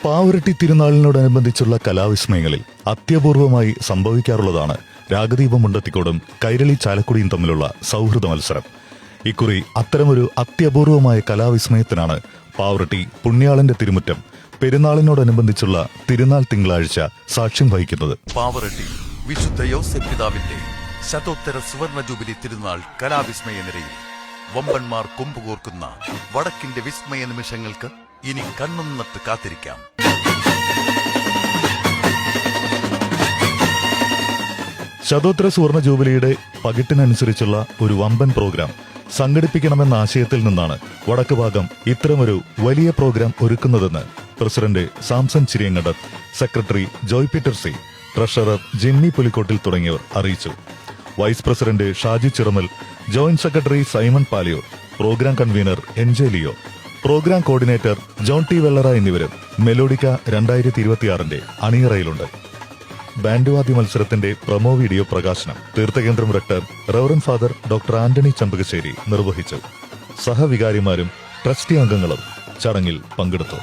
പാവറട്ടി തിരുനാളിനോടനുബന്ധിച്ചുള്ള കലാവിസ്മയങ്ങളിൽ അത്യപൂർവമായി സംഭവിക്കാറുള്ളതാണ് രാഗദീപം മുണ്ടത്തിക്കോടും കൈരളി ചാലക്കുടിയും തമ്മിലുള്ള സൗഹൃദ മത്സരം. ഇക്കുറി അത്തരമൊരു അത്യപൂർവമായ കലാവിസ്മയത്തിനാണ് പാവറട്ടി പുണ്യാളന്റെ തിരുമുറ്റം പെരുന്നാളിനോടനുബന്ധിച്ചുള്ള തിരുനാൾ തിങ്കളാഴ്ച സാക്ഷ്യം വഹിക്കുന്നത്. പാവറട്ടി വിശുദ്ധ യോസേപ്പ് പിതാവിന്റെ ശതോത്തര സുവർണ ജൂബിലി തിരുനാൾ കലാവിസ്മയ നിരയിൽ വമ്പന്മാർ കൊമ്പുകോർക്കുന്ന വടക്കിന്റെ വിസ്മയ നിമിഷങ്ങൾക്ക് ഇനി കണ്ണും നട്ട് കാത്തിരിക്കാം. ശതോത്തര സുവർണ ജൂബിലിയുടെ പകിട്ടിനനുസരിച്ചുള്ള ഒരു വമ്പൻ പ്രോഗ്രാം സംഘടിപ്പിക്കണമെന്ന ആശയത്തിൽ നിന്നാണ് വടക്ക് ഭാഗം ഇത്തരമൊരു വലിയ പ്രോഗ്രാം ഒരുക്കുന്നതെന്ന് പ്രസിഡന്റ് സാംസൺ ചിരിയങ്ങടർ, secretary Joy Peter C, treasurer Jimmy Pulikkottil തുടങ്ങിയവർ അറിയിച്ചു. Vice president Shaji Chiramel, joint secretary Simon Paliyoor, programme convener N J Leo, programme coordinator John T Vellara എന്നിവരും മെലോഡിക്ക 2026 അണിയറയിലുണ്ട്. ബാൻഡ് വാദ്യ മത്സരത്തിന്റെ പ്രൊമോ വീഡിയോ പ്രകാശനം തീർത്ഥകേന്ദ്രം rector reverend father doctor Antony Chambakassery നിർവഹിച്ചു. സഹവികാരിമാരും trustee അംഗങ്ങളും ചടങ്ങിൽ പങ്കെടുത്തു.